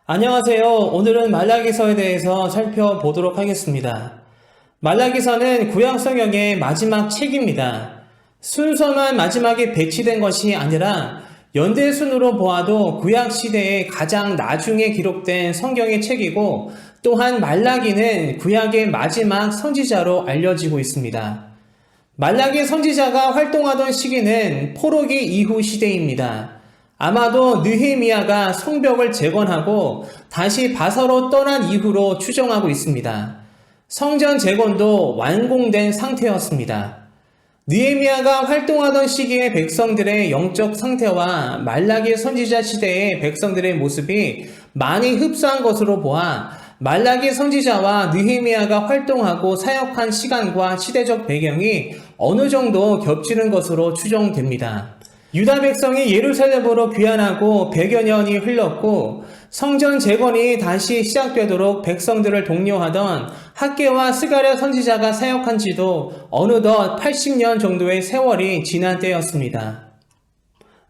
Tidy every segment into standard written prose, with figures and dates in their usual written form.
안녕하세요. 오늘은 말라기서에 대해서 살펴보도록 하겠습니다. 말라기서는 구약 성경의 마지막 책입니다. 순서만 마지막에 배치된 것이 아니라 연대순으로 보아도 구약 시대에 가장 나중에 기록된 성경의 책이고, 또한 말라기는 구약의 마지막 선지자로 알려지고 있습니다. 말라기 선지자가 활동하던 시기는 포로기 이후 시대입니다. 아마도 느헤미야가 성벽을 재건하고 다시 바사로 떠난 이후로 추정하고 있습니다. 성전 재건도 완공된 상태였습니다. 느헤미야가 활동하던 시기의 백성들의 영적 상태와 말라기 선지자 시대의 백성들의 모습이 많이 흡사한 것으로 보아 말라기 선지자와 느헤미야가 활동하고 사역한 시간과 시대적 배경이 어느 정도 겹치는 것으로 추정됩니다. 유다 백성이 예루살렘으로 귀환하고 100여 년이 흘렀고, 성전 재건이 다시 시작되도록 백성들을 독려하던 학개와 스가랴 선지자가 사역한 지도 어느덧 80년 정도의 세월이 지난 때였습니다.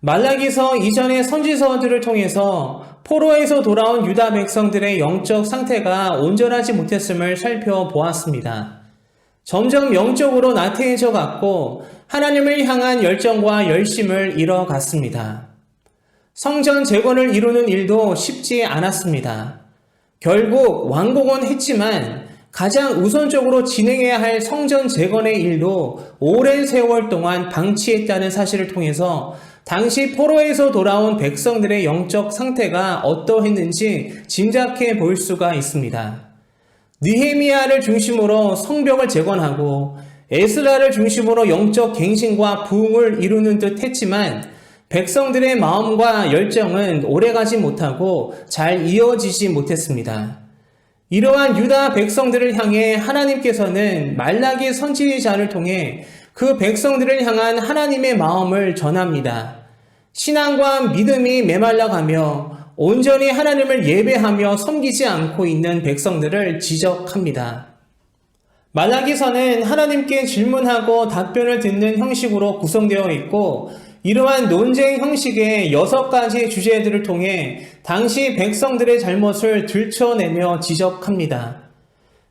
말라기서 이전의 선지서들을 통해서 포로에서 돌아온 유다 백성들의 영적 상태가 온전하지 못했음을 살펴보았습니다. 점점 영적으로 나태해져 갔고 하나님을 향한 열정과 열심을 잃어갔습니다. 성전 재건을 이루는 일도 쉽지 않았습니다. 결국 완공은 했지만 가장 우선적으로 진행해야 할 성전 재건의 일도 오랜 세월 동안 방치했다는 사실을 통해서 당시 포로에서 돌아온 백성들의 영적 상태가 어떠했는지 짐작해 볼 수가 있습니다. 느헤미야를 중심으로 성벽을 재건하고 에스라를 중심으로 영적 갱신과 부흥을 이루는 듯 했지만 백성들의 마음과 열정은 오래가지 못하고 잘 이어지지 못했습니다. 이러한 유다 백성들을 향해 하나님께서는 말라기 선지자를 통해 그 백성들을 향한 하나님의 마음을 전합니다. 신앙과 믿음이 메말라가며 온전히 하나님을 예배하며 섬기지 않고 있는 백성들을 지적합니다. 말라기서는 하나님께 질문하고 답변을 듣는 형식으로 구성되어 있고, 이러한 논쟁 형식의 6가지 주제들을 통해 당시 백성들의 잘못을 들춰내며 지적합니다.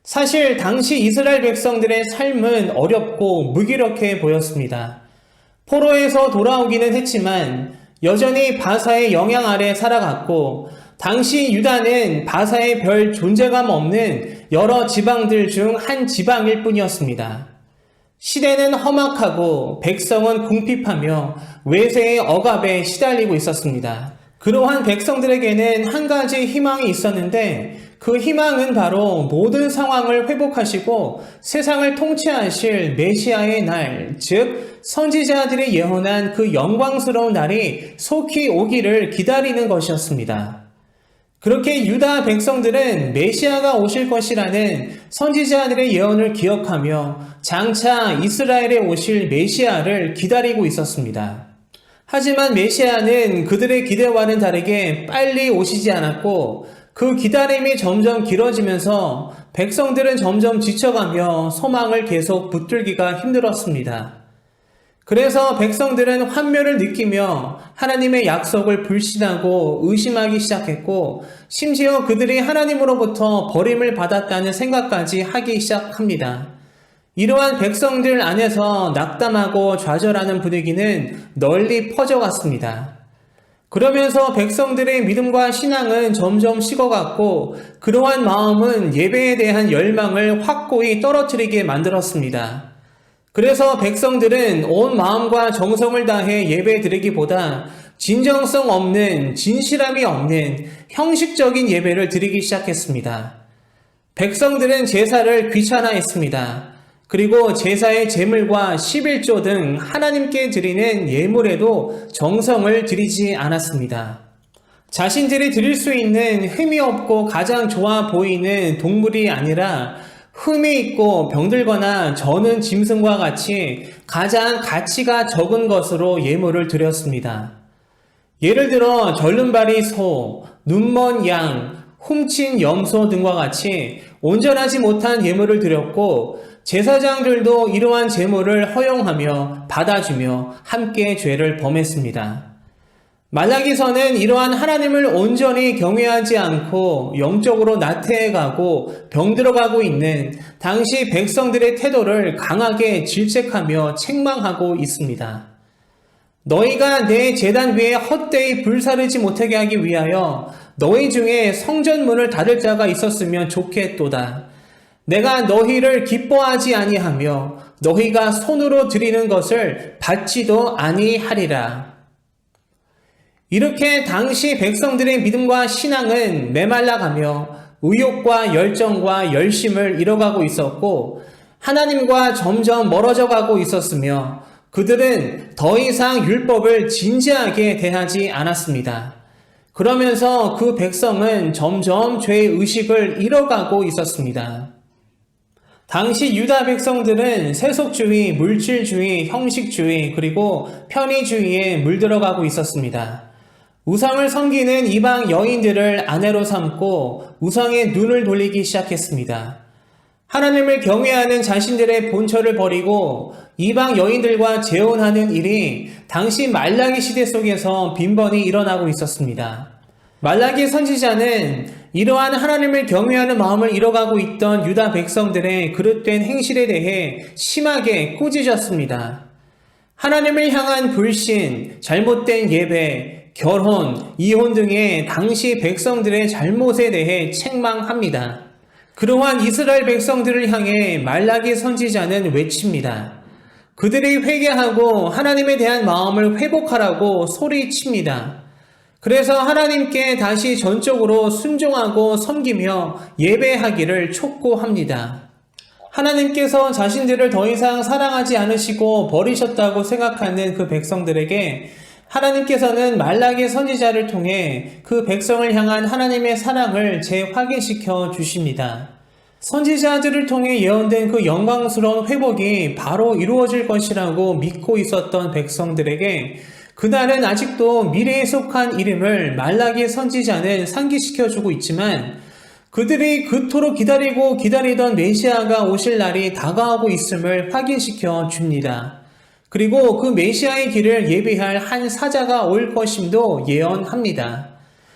사실 당시 이스라엘 백성들의 삶은 어렵고 무기력해 보였습니다. 포로에서 돌아오기는 했지만 여전히 바사의 영향 아래 살아갔고, 당시 유다는 바사의 별 존재감 없는 여러 지방들 중 한 지방일 뿐이었습니다. 시대는 험악하고 백성은 궁핍하며 외세의 억압에 시달리고 있었습니다. 그러한 백성들에게는 한 가지 희망이 있었는데, 그 희망은 바로 모든 상황을 회복하시고 세상을 통치하실 메시아의 날, 즉 선지자들이 예언한 그 영광스러운 날이 속히 오기를 기다리는 것이었습니다. 그렇게 유다 백성들은 메시아가 오실 것이라는 선지자들의 예언을 기억하며 장차 이스라엘에 오실 메시아를 기다리고 있었습니다. 하지만 메시아는 그들의 기대와는 다르게 빨리 오시지 않았고, 그 기다림이 점점 길어지면서 백성들은 점점 지쳐가며 소망을 계속 붙들기가 힘들었습니다. 그래서 백성들은 환멸을 느끼며 하나님의 약속을 불신하고 의심하기 시작했고, 심지어 그들이 하나님으로부터 버림을 받았다는 생각까지 하기 시작합니다. 이러한 백성들 안에서 낙담하고 좌절하는 분위기는 널리 퍼져갔습니다. 그러면서 백성들의 믿음과 신앙은 점점 식어갔고, 그러한 마음은 예배에 대한 열망을 확고히 떨어뜨리게 만들었습니다. 그래서 백성들은 온 마음과 정성을 다해 예배 드리기보다 진정성 없는, 진실함이 없는 형식적인 예배를 드리기 시작했습니다. 백성들은 제사를 귀찮아했습니다. 그리고 제사의 제물과 11조 등 하나님께 드리는 예물에도 정성을 들이지 않았습니다. 자신들이 드릴 수 있는 흠이 없고 가장 좋아 보이는 동물이 아니라 흠이 있고 병들거나 저는 짐승과 같이 가장 가치가 적은 것으로 예물을 드렸습니다. 예를 들어 절름발이 소, 눈먼 양, 훔친 염소 등과 같이 온전하지 못한 예물을 드렸고, 제사장들도 이러한 제물을 허용하며 받아주며 함께 죄를 범했습니다. 말라기서는 이러한 하나님을 온전히 경외하지 않고 영적으로 나태해가고 병들어가고 있는 당시 백성들의 태도를 강하게 질책하며 책망하고 있습니다. 너희가 내 제단 위에 헛되이 불사르지 못하게 하기 위하여 너희 중에 성전문을 닫을 자가 있었으면 좋겠도다. 내가 너희를 기뻐하지 아니하며 너희가 손으로 드리는 것을 받지도 아니하리라. 이렇게 당시 백성들의 믿음과 신앙은 메말라가며 의욕과 열정과 열심을 잃어가고 있었고 하나님과 점점 멀어져 가고 있었으며 그들은 더 이상 율법을 진지하게 대하지 않았습니다. 그러면서 그 백성은 점점 죄의 의식을 잃어가고 있었습니다. 당시 유다 백성들은 세속주의, 물질주의, 형식주의, 그리고 편의주의에 물들어가고 있었습니다. 우상을 섬기는 이방 여인들을 아내로 삼고 우상에 눈을 돌리기 시작했습니다. 하나님을 경외하는 자신들의 본처를 버리고 이방 여인들과 재혼하는 일이 당시 말라기 시대 속에서 빈번히 일어나고 있었습니다. 말라기 선지자는 이러한 하나님을 경외하는 마음을 잃어가고 있던 유다 백성들의 그릇된 행실에 대해 심하게 꾸짖었습니다. 하나님을 향한 불신, 잘못된 예배, 결혼, 이혼 등의 당시 백성들의 잘못에 대해 책망합니다. 그러한 이스라엘 백성들을 향해 말라기 선지자는 외칩니다. 그들이 회개하고 하나님에 대한 마음을 회복하라고 소리칩니다. 그래서 하나님께 다시 전적으로 순종하고 섬기며 예배하기를 촉구합니다. 하나님께서 자신들을 더 이상 사랑하지 않으시고 버리셨다고 생각하는 그 백성들에게 하나님께서는 말라기 선지자를 통해 그 백성을 향한 하나님의 사랑을 재확인시켜 주십니다. 선지자들을 통해 예언된 그 영광스러운 회복이 바로 이루어질 것이라고 믿고 있었던 백성들에게 그날은 아직도 미래에 속한 이름을 말라기 선지자는 상기시켜주고 있지만 그들이 그토록 기다리던 메시아가 오실 날이 다가오고 있음을 확인시켜 줍니다. 그리고 그 메시아의 길을 예비할 한 사자가 올 것임도 예언합니다.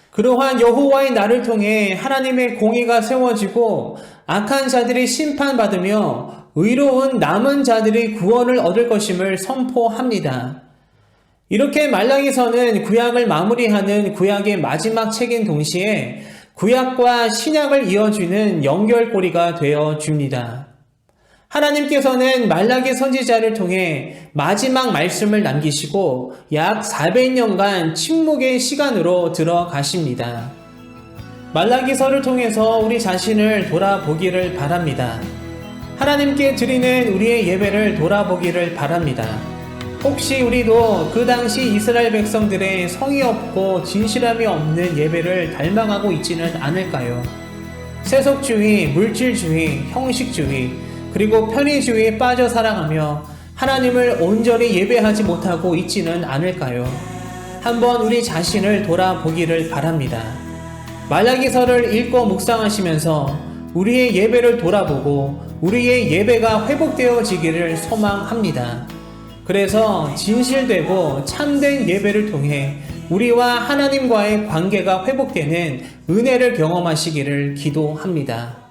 그러한 여호와의 날을 통해 하나님의 공의가 세워지고 악한 자들이 심판받으며 의로운 남은 자들이 구원을 얻을 것임을 선포합니다. 이렇게 말라기서는 구약을 마무리하는 구약의 마지막 책인 동시에 구약과 신약을 이어주는 연결고리가 되어 줍니다. 하나님께서는 말라기 선지자를 통해 마지막 말씀을 남기시고 약 400년간 침묵의 시간으로 들어가십니다. 말라기서를 통해서 우리 자신을 돌아보기를 바랍니다. 하나님께 드리는 우리의 예배를 돌아보기를 바랍니다. 혹시 우리도 그 당시 이스라엘 백성들의 성의 없고 진실함이 없는 예배를 닮아가고 있지는 않을까요? 세속주의, 물질주의, 형식주의, 그리고 편의주의에 빠져 살아가며 하나님을 온전히 예배하지 못하고 있지는 않을까요? 한번 우리 자신을 돌아보기를 바랍니다. 말라기서를 읽고 묵상하시면서 우리의 예배를 돌아보고 우리의 예배가 회복되어지기를 소망합니다. 그래서 진실되고 참된 예배를 통해 우리와 하나님과의 관계가 회복되는 은혜를 경험하시기를 기도합니다.